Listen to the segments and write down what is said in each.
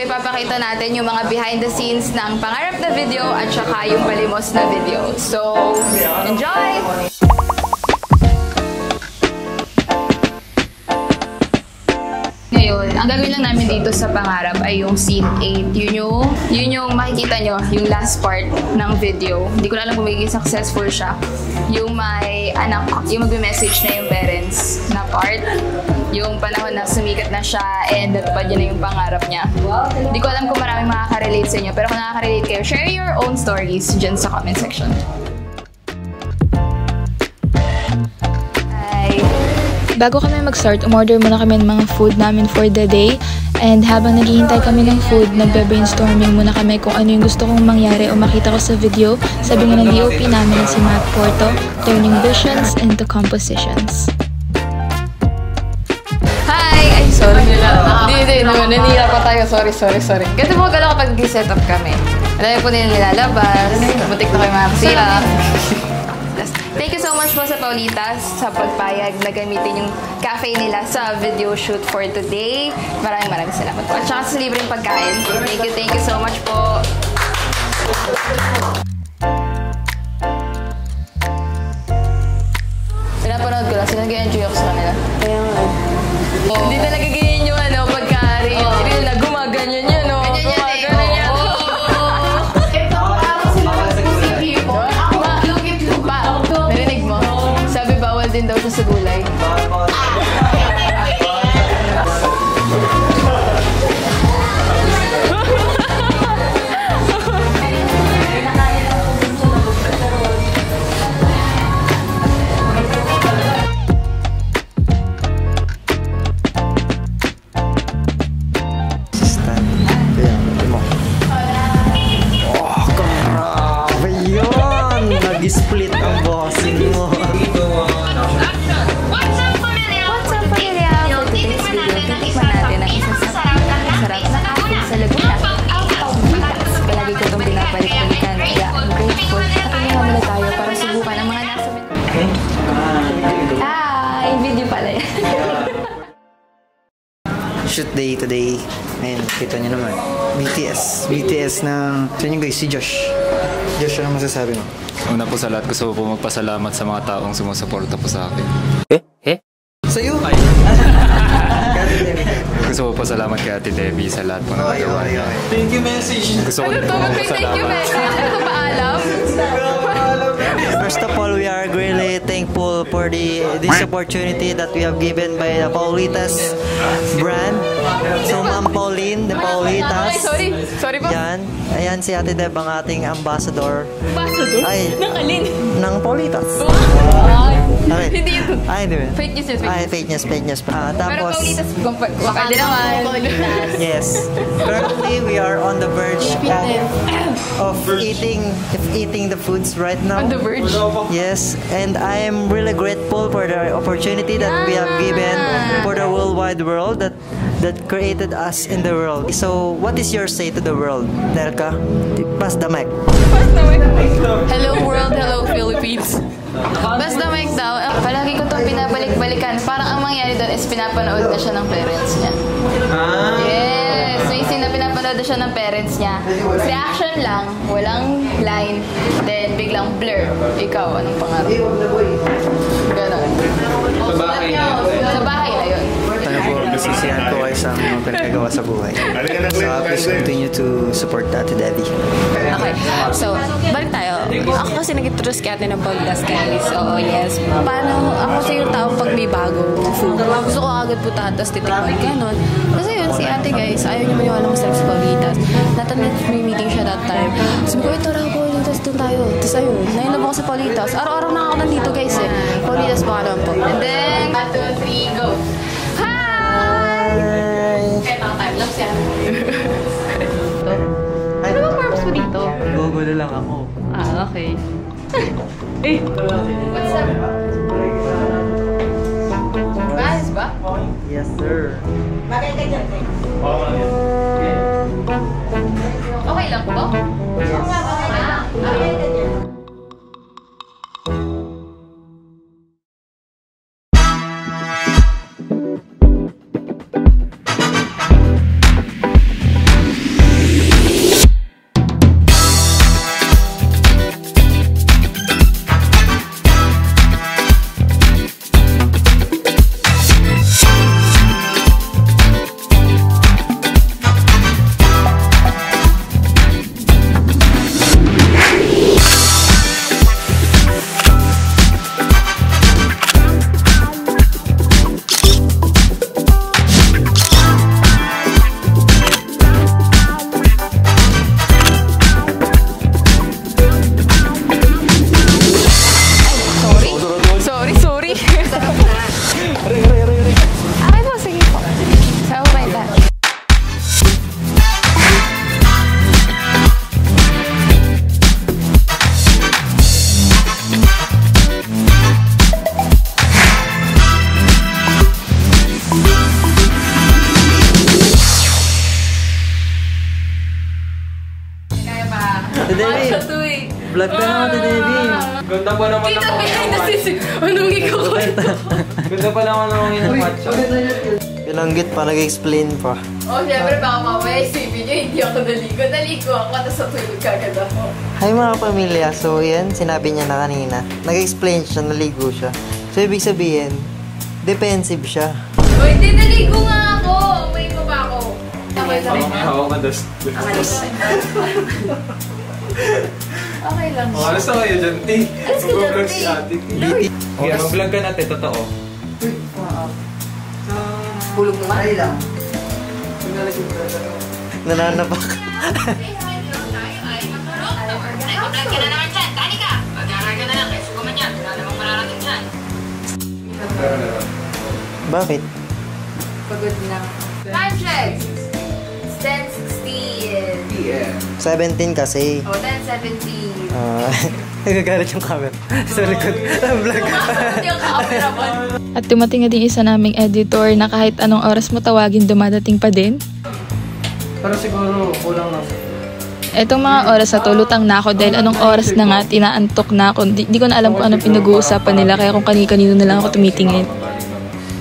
Ipapakita natin yung mga behind the scenes ng pangarap na video at saka yung palimos na video. So, enjoy! Ngayon, ang gagawin lang namin dito sa pangarap ay yung scene 8. Yun yung makikita nyo, yung last part ng video. Hindi ko na alam kung magiging successful siya. Yung may anak, yung magbe-message na yung parents na part. Yung panahon na sumikat na siya and natupad niya na yung pangarap niya. Hindi ko alam kung maraming makaka-relate sa inyo, pero kung nakaka-relate kayo, share your own stories dyan sa comment section. Bago kami mag-start, umorder muna kami ng mga food namin for the day. And habang naghihintay kami ng food, nagbe-brainstorming muna kami kung ano yung gusto kong mangyari o makita ko sa video. Sabi nga ng DOP namin na si Matt Porto, turning visions into compositions. Hi! Ay, sorry nila. Hindi, nanira pa tayo. Sorry. Kasi mo gala kapag set up kami. Alam po nila nilalabas. Butik na kayo mga kasira. Thank you so much po sa Paulitas sa pagpayag na gamitin yung cafe nila sa video shoot for today. Maraming salamat po. At saka sa libreng pagkain. Thank you so much po. Pinapanood ko lang. Sila nag-enjoy ako sa kanila. Kaya nga. Hindi talaga ganyan yung pagkari. Hindi na gumaganyan yun, no? Gumaganyan yan. Narinig mo? Sabi bawal din daw siya sa gulay. Split ang bossing mo. What's up, pamilya? For today's video, titikman natin ang isa sa sarap na apple sa Laguna, ang Paulitas. Palagi ko itong binabalik-balikan. Kaya I'm grateful. Nakilinga muna tayo para subukan ang mga nasa video pala yan. Shoot day today. Ayun, kita nyo naman. BTS ng... Saan yung guys? Si Josh. Josh, ano masasabi mo? Una po sa lahat, gusto ko po magpasalamat sa mga taong sumusuporta po sa akin. Sa'yo? Gusto ko po pasalamat kay Ate Debbie sa lahat po na nagawa niya. Thank you message. Gusto ko din po Thank you, message. Ano ko paalam? First of all, we are really thankful for this opportunity that we have given by the Paulitas brand. So, Ma'am Pauline, the Paulitas. Ay, sorry po. Yan. Ayan si Ate Deb, ang ating ambassador. Ambassador? Ay, ng alin? Ng Paulitas. Ay, hindi ito. Ay, hindi. Fake news yun. Ay, fake news. Pero Tapos, Paulitas, pwede naman. yes. Currently, we are on the verge of eating the foods right now. On the verge? Yes, and I am really grateful for the opportunity that we have given for the worldwide world that created us in the world. So, what is your say to the world, Nelka? Pass the mic. Hello world, hello Philippines. Pass the mic daw. Palagi ko itong pinabalik-balikan. Parang ang mangyari doon is pinapanood na siya ng parents niya. Yes, may scene na pinapanood na siya ng parents niya. Reaction lang, walang line, then biglang blur. Ikaw, anong pangarap? Ganon. Sa bahay na yun. Ano po, nasisiyahan ko kayo sa mga pinagagawa sa buhay. So, please continue to support Ate Debbie. Okay, so, balik tayo. Ako kasi nag-introduce kay Ate ng Paulitas, guys. So, yes. Paano, ako kasi yung taong pag may bago food. Gusto ko agad puntahan, tapos titikman. Ganon. Kasi yun, si Ate, guys, ayaw niya maniwala masarap sa Paulitas. May meeting siya that time. Sabi ko, tara, Paulitas, doon tayo. Tapos ayun, nainlove ako sa Paulitas. Araw-araw na ako nandito, guys, eh. Paulitas pa naman po. And then, 1, 2, 3, go! Hi! Kaya time lapse yan. Ano ba purpose mo dito? Gugulo lang ako. Ah, okay. Eh! What's up? Maayos ba? Yes, sir. Okay lang po? Sorry. Okay po, sige po. Saan mo kayo tayo? Kaya ba? Ate Debbie! Vlog ka naman, Ate Debbie! Ganda pa naman Tita, behind the scenes. Anong ikaw ko ito? Ganda pa naman ng matcha. Pinanggit pa, nag-explain pa. Oh, syempre baka mamaya isipin nyo, hindi ako naligo. Naligo ako, tapos natulog kagad ako. Hi mga pamilya, so yan, sinabi niya na kanina. Nag-explain siya, naligo siya. So ibig sabihin, defensive siya. Oh, hindi, naligo nga ako. May mo pa ako. Okay lang. Ako madas. Okay lang. Alas na kayo dyan, T. Alas ka dyan, Mag-vlog T. si ate. Okay, mag-vlog ka natin, totoo. Hulog naman. Ay lang. Nananapak. Nag-vlog ka na naman dyan. Tani ka. Mag-aaral ka na lang. Kaya suguman yan. Wala namang mararating dyan. Bakit? Pagod na. Time check. It's 10:16. PM. 17 kasi. Oh, 10:17. Nagagalit yung camera. Sa likod. Vlog. Hindi ang camera mo. At dumating na din isa naming editor na kahit anong oras mo tawagin, dumadating pa din. Pero siguro, kulang na. Etong mga oras na to, lutang na ako dahil anong oras na nga, tinaantok na ako. Di ko na alam kung anong pinag-uusapan nila, kaya kung kanino na lang ako tumitingin.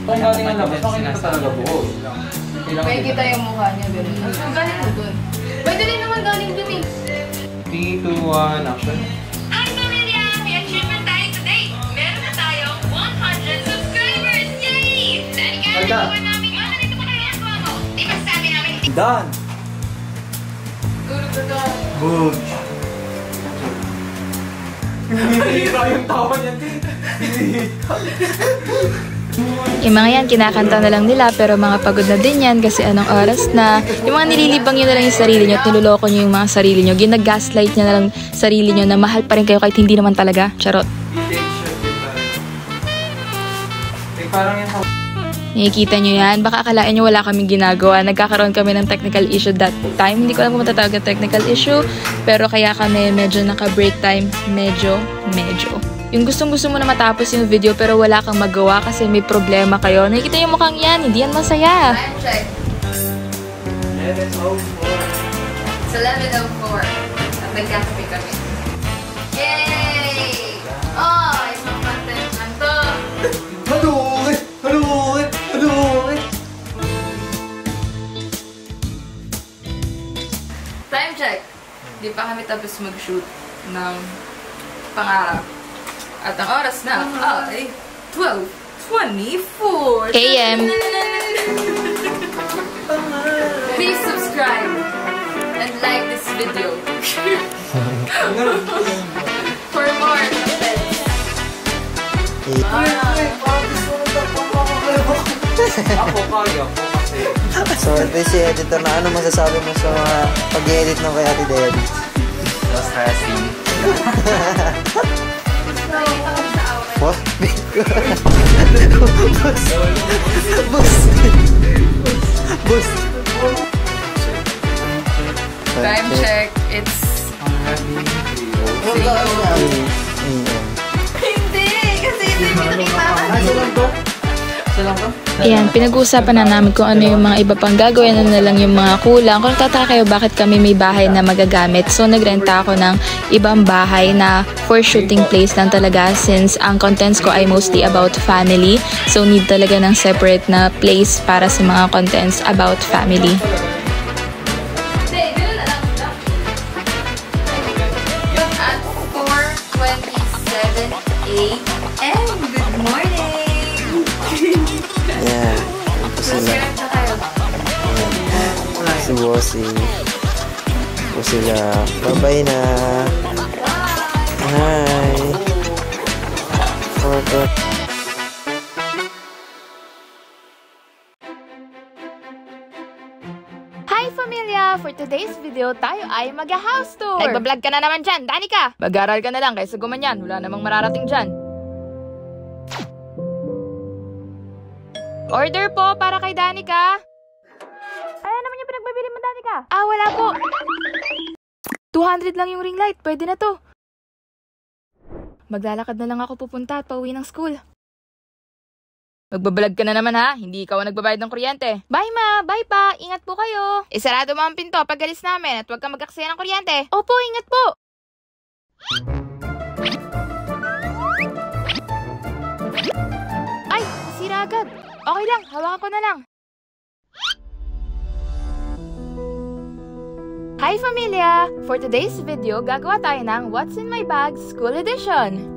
Kung galing ang labas, makikita talaga buo. May kita yung mukha niya. Ganun. Ang galing mo dun. May dali naman galing dun eh. 3, 2, 1, action. Hi, pamilya! May achievement tayo today! Meron na tayong 100 subscribers! Yay! Dahil kaya nagawa namin yun, nandito pa kayo ang ano. Di ba sabi namin? Done! Tulog na to. Boom! Hihira yung tawa niya, T. Yung mga yan, kinakanta na lang nila pero mga pagod na din yan kasi anong oras na. Yung mga nililibang nyo na lang yung sarili nyo at niloloko nyo yung mga sarili nyo. Ginag-gaslight nyo na lang sarili nyo na mahal pa rin kayo kahit hindi naman talaga. Charot. Parang yung Nakikita nyo yan? Baka akalain nyo wala kaming ginagawa. Nagkakaroon kami ng technical issue that time. Hindi ko alam kung matatawag na technical issue. Pero kaya kami medyo naka-break time. Medyo. Yung gustong-gusto mo na matapos yung video pero wala kang magawa kasi may problema kayo. Nakikita yung mukhang yan. Hindi yan masaya. Time check. 11:04. It's 11:04. At nagkakape kami. Yay! Oh, isang content lang to. Halukin! Time check. Di pa kami tapos mag-shoot ng pangarap. At ang oras na ay 12:24 AM. Please subscribe and like this video for more content. ako kaya ko kasi. So, ito si editor na ano masasabi mo sa mga pag-edit ng kay Ate Debbie? Was stressing. What? Boost! Time check. It's Hindi, kasi hindi mo nakita. Ayan, pinag-uusapan na namin kung ano yung mga iba pang gagawin, ano na lang yung mga kulang. Kung tataka kayo bakit kami may bahay na magagamit. So, nagrenta ako ng ibang bahay na for shooting place lang talaga since ang contents ko ay mostly about family. So, need talaga ng separate na place para sa mga contents about family. At 4:27 a.m. Good morning! Yeah. Ito sila. Si Bossing. Ito sila. Bye-bye na. Hi. Okay. Hi familia! For today's video, tayo ay mag-house tour! Nagbablog ka na naman dyan, Danica! Mag-aral ka na lang kaysa gumanyan, wala namang mararating dyan. Order po para kay Danica. Ano naman yung pinagbabili mo, Danica? Ah, wala po. 200 lang yung ring light, pwede na to. Maglalakad na lang ako pupunta at pauwi ng school. Magbablog ka na naman ha, hindi ikaw ang nagbabayad ng kuryente. Bye ma, bye pa, ingat po kayo. Isarado mo ang pinto pag alis namin at huwag kang mag-aksaya ng kuryente. Opo, ingat po. Ay, nasira agad. Okay lang, hawakan ko na lang. Hi familia! For today's video, gagawa tayo ng What's in My Bag School Edition.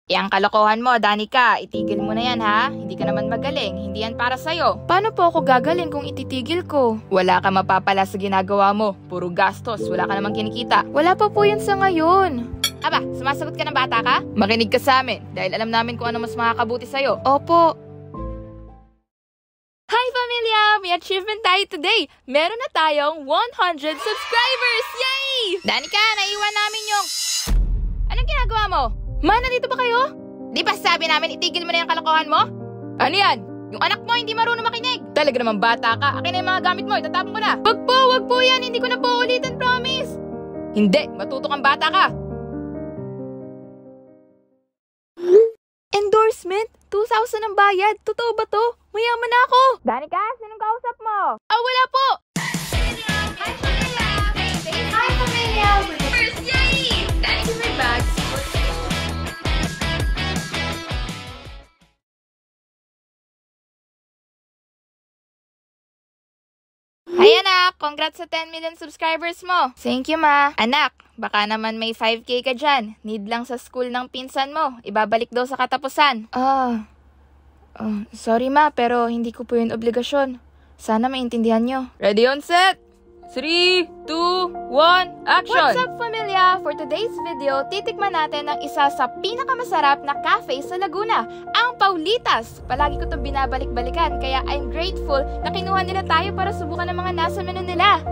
Yang kalokohan mo, Danica, itigil mo na yan ha. Hindi ka naman magaling, hindi yan para sa'yo. Paano po ako gagaling kung ititigil ko? Wala ka mapapala sa ginagawa mo. Puro gastos, wala ka namang kinikita. Wala pa po yun sa ngayon. Aba, sumasagot ka ng bata ka? Makinig ka sa amin, dahil alam namin kung ano mas makakabuti sa'yo. Opo. Hi familia! May achievement tayo today! Meron na tayong 100 subscribers! Yay! Danica, naiwan namin yung... Anong ginagawa mo? Ma, nandito ba kayo? Di ba sabi namin itigil mo na yung kalokohan mo? Ano yan? Yung anak mo hindi marunong makinig. Talaga naman bata ka. Akin na yung mga gamit mo. Itatapon ko na. Wag po yan. Hindi ko na po ulitin, promise. Hindi. Matuto kang bata ka. Endorsement? 2,000 ang bayad. Totoo ba to? Mayaman na ako. Danica, sinong kausap mo? Ah, wala po. Hi, familia. Hi, familia. First, yay! That's in my bag. Hi, anak. Congrats sa 10 million subscribers mo. Thank you, ma. Anak, baka naman may 5K ka dyan. Need lang sa school ng pinsan mo. Ibabalik daw sa katapusan. Sorry ma, pero hindi ko po yun obligasyon. Sana maintindihan nyo. Ready on set? 3, 2, 1, action! What's up, familia? For today's video, titikman natin ang isa sa pinakamasarap na cafe sa Laguna, ang Paulitas. Palagi ko itong binabalik-balikan, kaya I'm grateful na kinuha nila tayo para subukan ang mga nasa menu nila.